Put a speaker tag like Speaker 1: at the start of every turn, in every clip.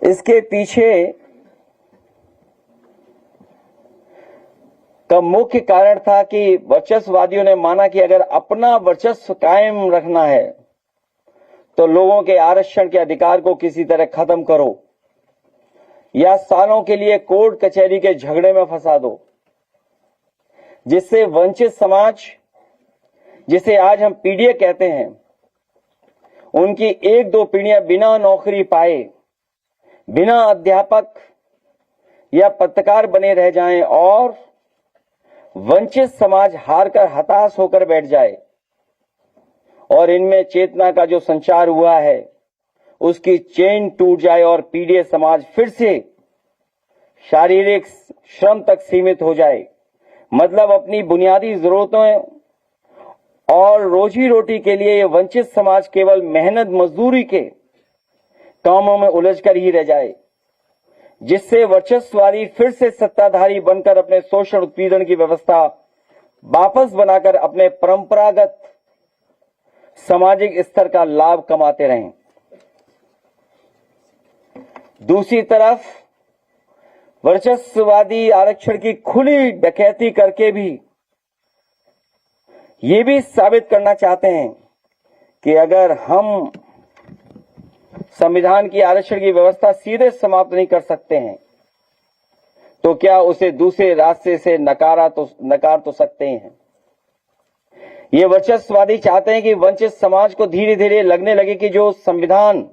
Speaker 1: इसके पीछे का मुख्य कारण था कि वर्चस्ववादियों ने माना कि अगर अपना वर्चस्व कायम रखना है तो लोगों के आरक्षण के अधिकार को किसी तरह खत्म करो या सालों के लिए कोर्ट कचहरी के झगड़े में फंसा दो, जिससे वंचित समाज, जिसे आज हम पीडीए कहते हैं, उनकी एक दो पीढ़ियां बिना नौकरी पाए, बिना अध्यापक या पत्रकार बने रह जाएं और वंचित समाज हारकर हताश होकर बैठ जाए और इनमें चेतना का जो संचार हुआ है उसकी चेन टूट जाए और पीडीए समाज फिर से शारीरिक श्रम तक सीमित हो जाए। मतलब अपनी बुनियादी जरूरतों और रोजी रोटी के लिए ये वंचित समाज केवल मेहनत मजदूरी के कामों में उलझकर ही रह जाए, जिससे वर्चस्ववादी फिर से सत्ताधारी बनकर अपने शोषण उत्पीड़न की व्यवस्था वापस बनाकर अपने परंपरागत सामाजिक स्तर का लाभ कमाते रहें। दूसरी तरफ वर्चस्ववादी आरक्षण की खुली डकैती करके भी ये भी साबित करना चाहते हैं कि अगर हम संविधान की आरक्षण की व्यवस्था सीधे समाप्त नहीं कर सकते हैं तो क्या उसे दूसरे रास्ते से नकार तो सकते हैं। ये वर्चस्ववादी चाहते हैं कि वंचित समाज को धीरे धीरे लगने लगे कि जो संविधान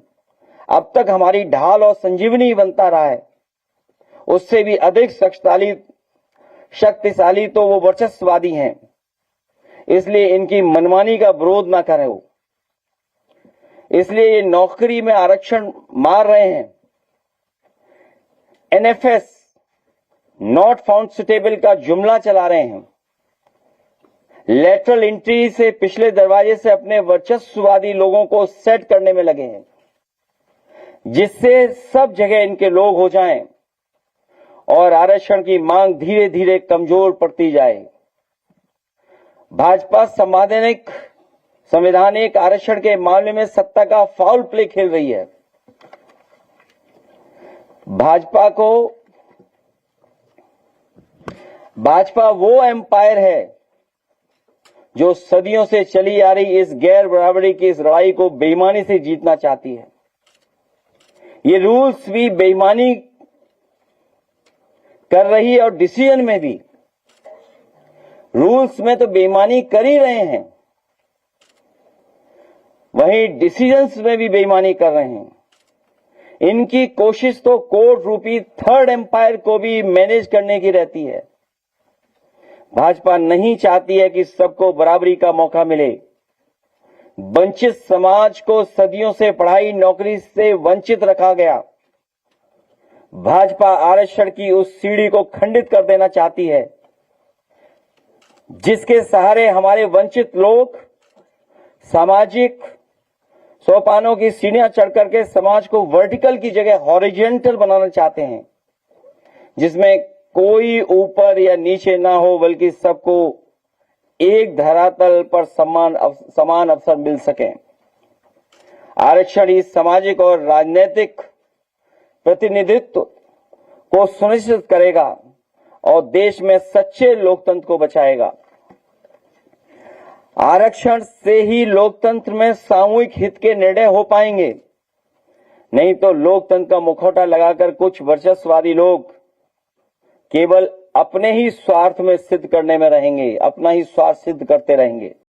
Speaker 1: अब तक हमारी ढाल और संजीवनी बनता रहा है उससे भी अधिक शक्तिशाली तो वो वर्चस्ववादी हैं, इसलिए इनकी मनमानी का विरोध ना करें। इसलिए ये नौकरी में आरक्षण मार रहे हैं। एनएफएस नॉट फाउंड सुटेबल का जुमला चला रहे हैं। लेटरल एंट्री से पिछले दरवाजे से अपने वर्चस्ववादी लोगों को सेट करने में लगे हैं, जिससे सब जगह इनके लोग हो जाएं और आरक्षण की मांग धीरे धीरे कमजोर पड़ती जाए। भाजपा संवैधानिक आरक्षण के मामले में सत्ता का फाउल प्ले खेल रही है। भाजपा वो एम्पायर है जो सदियों से चली आ रही इस गैर बराबरी की इस लड़ाई को बेईमानी से जीतना चाहती है। ये रूल्स भी बेईमानी कर रही है और डिसीजन में भी। रूल्स में तो बेईमानी कर ही रहे हैं, वहीं डिसीजंस में भी बेईमानी कर रहे हैं। इनकी कोशिश तो कोर्ट रूपी थर्ड एम्पायर को भी मैनेज करने की रहती है। भाजपा नहीं चाहती है कि सबको बराबरी का मौका मिले। वंचित समाज को सदियों से पढ़ाई नौकरी से वंचित रखा गया। भाजपा आरक्षण की उस सीढ़ी को खंडित कर देना चाहती है जिसके सहारे हमारे वंचित लोग सामाजिक सोपानों की सीढ़ियां चढ़ करके समाज को वर्टिकल की जगह हॉरिजॉन्टल बनाना चाहते हैं, जिसमें कोई ऊपर या नीचे ना हो बल्कि सबको एक धरातल पर समान अवसर मिल सके। आरक्षण ही सामाजिक और राजनीतिक प्रतिनिधित्व को सुनिश्चित करेगा और देश में सच्चे लोकतंत्र को बचाएगा। आरक्षण से ही लोकतंत्र में सामूहिक हित के निर्णय हो पाएंगे, नहीं तो लोकतंत्र का मुखौटा लगाकर कुछ वर्चस्ववादी लोग केवल अपने ही स्वार्थ में सिद्ध करने में रहेंगे, अपना ही स्वार्थ सिद्ध करते रहेंगे।